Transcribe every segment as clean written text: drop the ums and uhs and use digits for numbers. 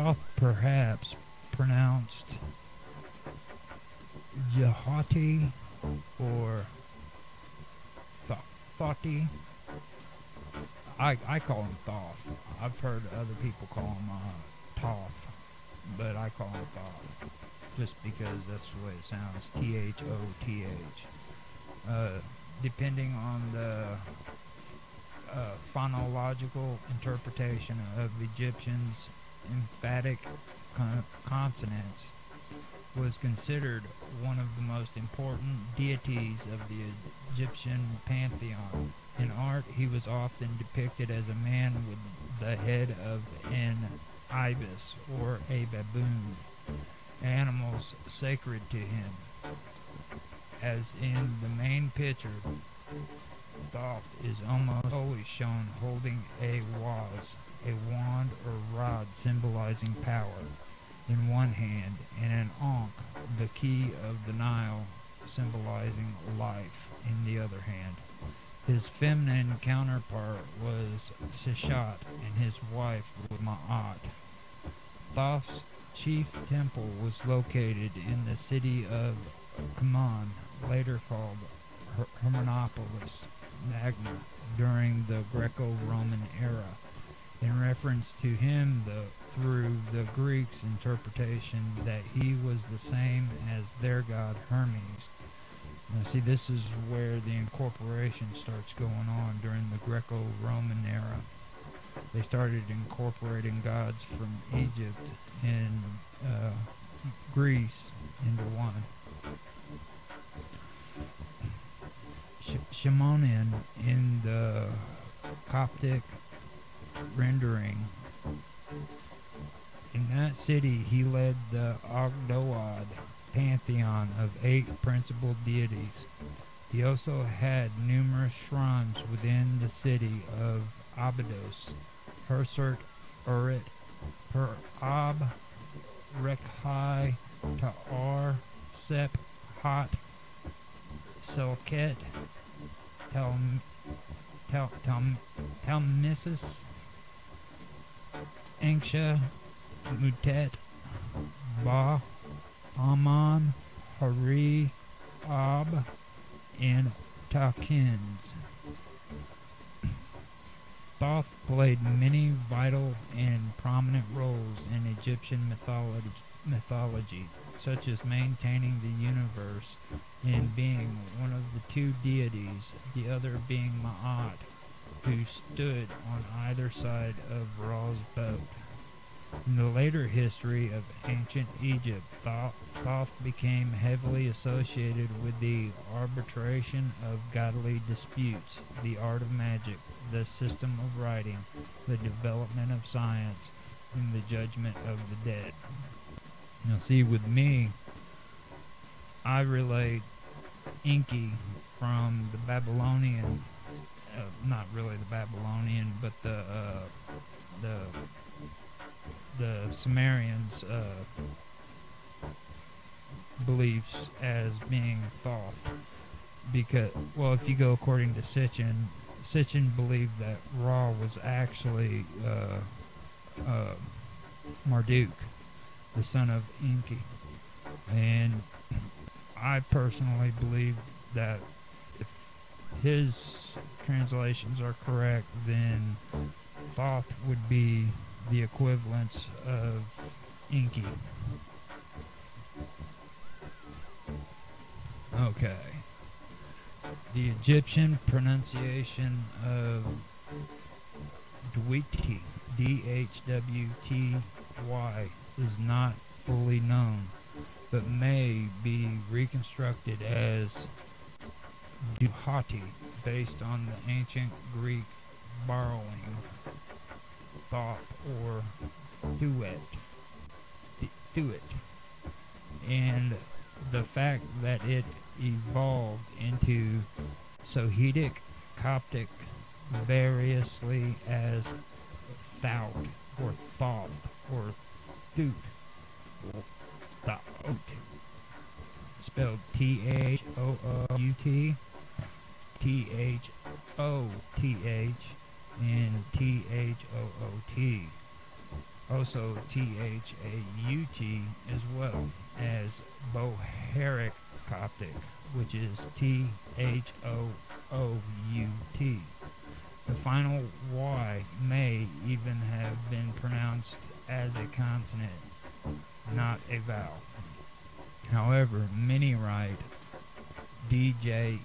Thoth, perhaps pronounced Jahati or Thoughty. I call him Thoth. I've heard other people call him Toth, but I call him Thoth just because that's the way it sounds. Thoth. Depending on the phonological interpretation of Egyptians' emphatic consonants, was considered one of the most important deities of the Egyptian pantheon. In art, he was often depicted as a man with the head of an ibis or a baboon, animals sacred to him. As in the main picture, Thoth is almost always shown holding a wand or rod symbolizing power, in one hand, and an ankh, the key of the Nile, symbolizing life, in the other hand. His feminine counterpart was Seshat, and his wife was Ma'at. Thoth's chief temple was located in the city of Kuman, later called Hermopolis Magna, during the Greco-Roman era, in reference to him through the Greeks' interpretation that he was the same as their god Hermes. Now see, this is where the incorporation starts going on during the Greco-Roman era. They started incorporating gods from Egypt and Greece into one. Shimonin in the Coptic rendering. In that city, he led the Ogdoad pantheon of 8 principal deities. He also had numerous shrines within the city of Abydos, Hersert, Urit, Per-Ab, Rekhai, Ta'ar, Sep, Hot, Selket, Talmissus, Anksha, Mutet, Ba, Aman, Hari, Ab, and Takins. Thoth played many vital and prominent roles in Egyptian mythology, such as maintaining the universe and being one of the 2 deities, the other being Ma'at, who stood on either side of Ra's boat. In the later history of ancient Egypt, Thoth became heavily associated with the arbitration of godly disputes, the art of magic, the system of writing, the development of science, and the judgment of the dead. Now see, with me, I relate Enki from the Babylonian, not really the Babylonian, but the Sumerians' beliefs as being Thoth. Because, well, if you go according to Sitchin believed that Ra was actually Marduk, the son of Enki. And I personally believe that if his translations are correct, then Thoth would be the equivalent of Enki. Okay. The Egyptian pronunciation of Dwighty, D-H-W-T-Y, is not fully known, but may be reconstructed as Duhati, based on the ancient Greek borrowing Thoth or Duet, and the fact that it evolved into Sohidic Coptic variously as Thout or Thoth or Thoot, spelled T-H-O-O-U-T, T-H-O-T-H, and T-H-O-O-T. also T-H-A-U-T, as well as Bohairic Coptic, which is T-H-O-O-U-T. The final Y may even have been pronounced as a consonant, not a vowel. However, many write D-J-E-U-T-Y,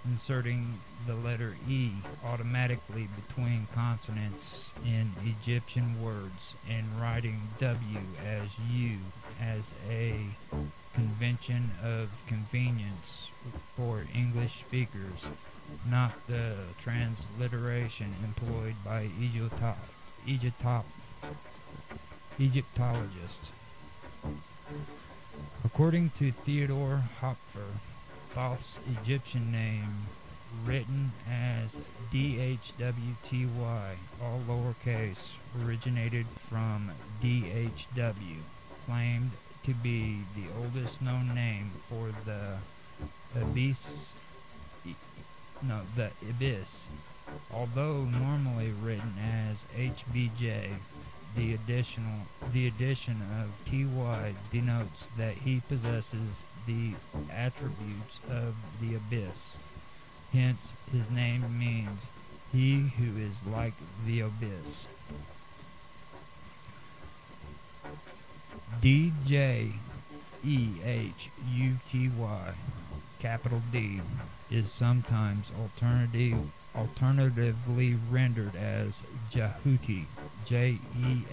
inserting the letter E automatically between consonants in Egyptian words and writing W as U as a convention of convenience for English speakers, not the transliteration employed by Egyptologists. According to Theodore Hopfer, Thoth's Egyptian name, written as DHWTY, all lowercase, originated from DHW, claimed to be the oldest known name for the abyss. Although normally written as HBJ, the addition of TY denotes that he possesses the attributes of the abyss. Hence, his name means he who is like the abyss. DJEHUTY, capital D, is sometimes alternatively rendered as Jehuti, Jehuti,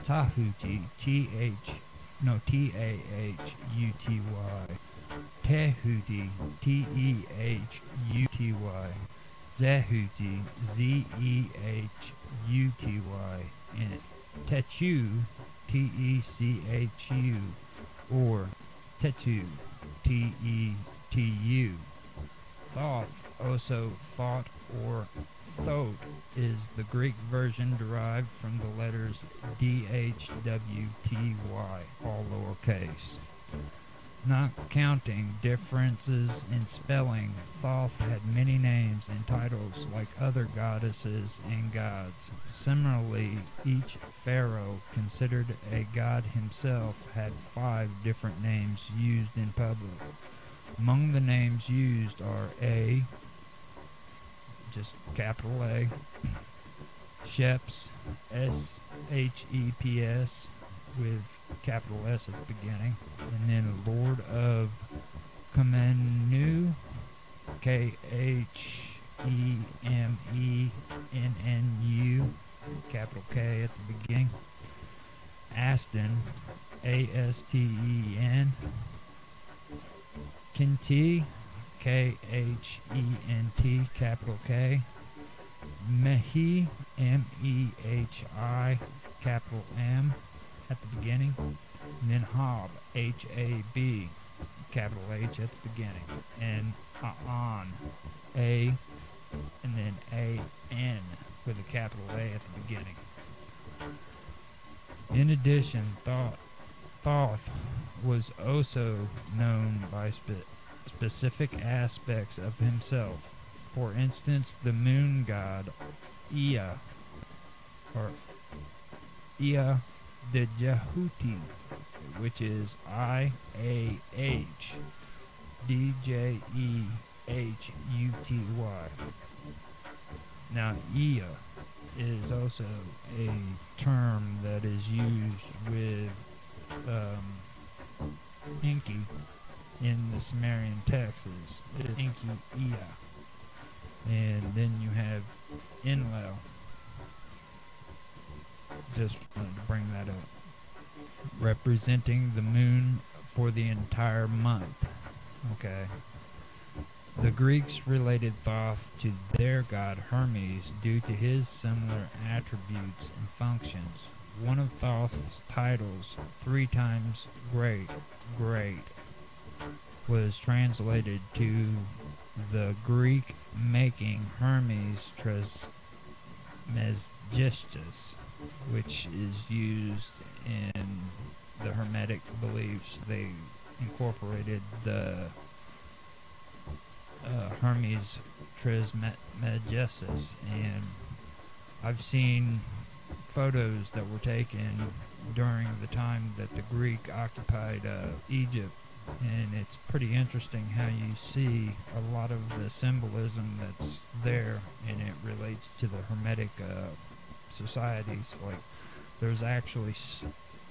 Tahuti, Tahuty, Tehuti, Tehuty, Zehuti, Zehuty, and Techu, Techu, or Tetu, Tetu. Thoth, also thought or thot, is the Greek version derived from the letters DHWTY, all lowercase. Not counting differences in spelling, Thoth had many names and titles like other goddesses and gods. Similarly, each pharaoh, considered a god himself, had 5 different names used in public. Among the names used are A, just capital A, Sheps, S-H-E-P-S, with capital S at the beginning, and then Lord of Khemennu, K-H-E-M-E-N-N-U, capital K at the beginning, Aston, A-S-T-E-N, Kinti, K-H-E-N-T, capital K, Mehi, M-E-H-I, capital M, at the beginning, and then Hab, H-A-B, capital H at the beginning, and Aan, A, and then A-N with a capital A at the beginning. In addition, Thoth was also known by specific aspects of himself. For instance, the moon god Ea, or Ea the Jehuti, which is I-A-H-D-J-E-H-U-T-Y. Now, Ea is also a term that is used with Enki in the Sumerian texts. It is Enki Ea. And then you have Enlil. Just wanted to bring that up. Representing the moon for the entire month. Okay. The Greeks related Thoth to their god Hermes due to his similar attributes and functions. One of Thoth's titles, 3 times great, was translated to the Greek, making Hermes Trismegistus, which is used in the Hermetic beliefs. They incorporated the Hermes Trismegistus, and I've seen photos that were taken during the time that the Greek occupied Egypt, and it's pretty interesting how you see a lot of the symbolism that's there, and it relates to the Hermetic societies. Like, there's actually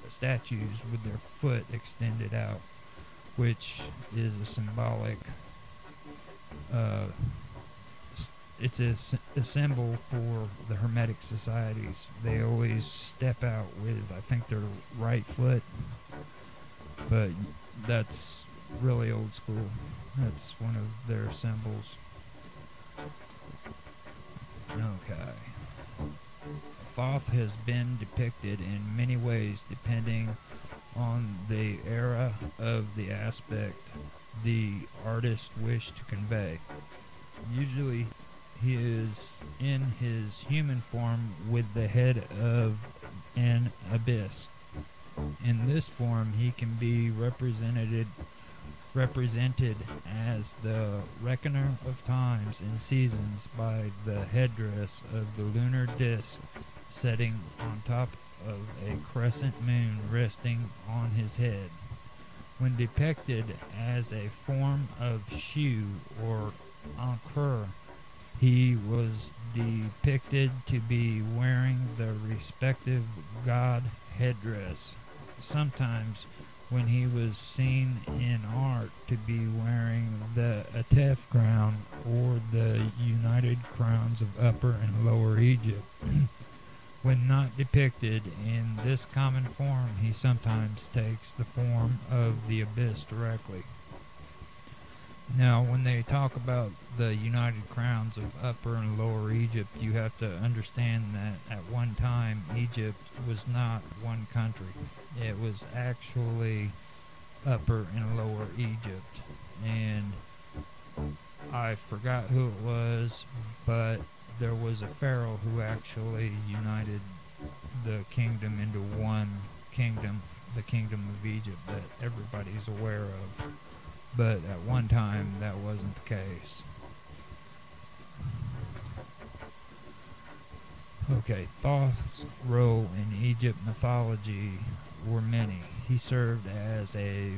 statues with their foot extended out, which is a symbolic it's a symbol for the Hermetic societies. They always step out with, I think, their right foot, but that's really old school. That's one of their symbols. Okay. Thoth has been depicted in many ways depending on the era of the aspect the artist wished to convey. Usually he is in his human form with the head of an abyss. In this form he can be represented as the reckoner of times and seasons by the headdress of the lunar disk setting on top of a crescent moon resting on his head. When depicted as a form of Shu or Ankur, he was depicted to be wearing the respective god headdress. Sometimes when he was seen in art to be wearing the Atef crown or the united crowns of Upper and Lower Egypt. When not depicted in this common form, he sometimes takes the form of the abyss directly. Now, when they talk about the united crowns of Upper and Lower Egypt, you have to understand that at one time Egypt was not one country. It was actually Upper and Lower Egypt. And I forgot who it was, but there was a pharaoh who actually united the kingdom into one kingdom, the kingdom of Egypt that everybody's aware of. But at one time that wasn't the case. Okay, Thoth's role in Egypt mythology were many. He served as a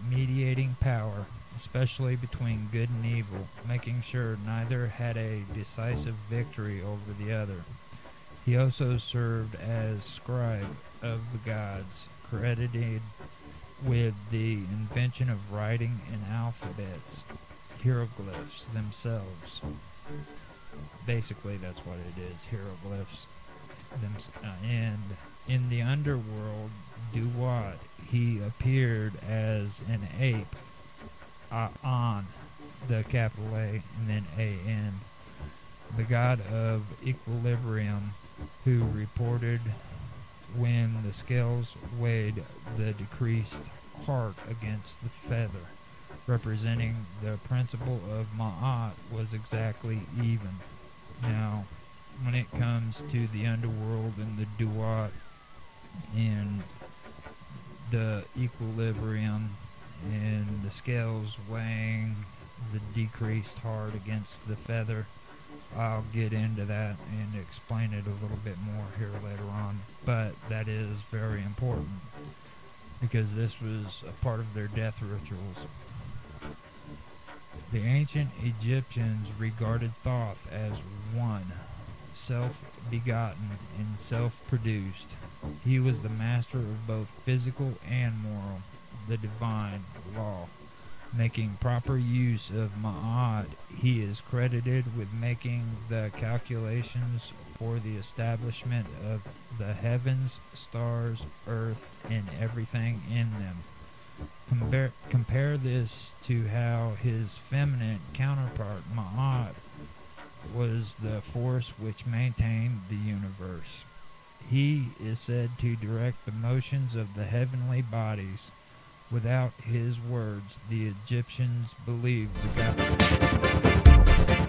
mediating power, especially between good and evil, making sure neither had a decisive victory over the other. He also served as scribe of the gods, credited with the invention of writing in alphabets, hieroglyphs themselves. Basically, that's what it is, hieroglyphs. And in the underworld, Duat, he appeared as an ape, on the capital A and then A-N, the god of equilibrium, who reported when the scales weighed the decreased heart against the feather, representing the principle of Ma'at was exactly even. Now, when it comes to the underworld and the Duat and the equilibrium and the scales weighing the decreased heart against the feather, I'll get into that and explain it a little bit more here later on, but that is very important because this was a part of their death rituals. The ancient Egyptians regarded Thoth as one, self-begotten and self-produced. He was the master of both physical and moral, the divine law. Making proper use of Ma'at, he is credited with making the calculations for the establishment of the heavens, stars, earth, and everything in them. Compare this to how his feminine counterpart, Ma'at, was the force which maintained the universe. He is said to direct the motions of the heavenly bodies. Without his words, the Egyptians believed the god.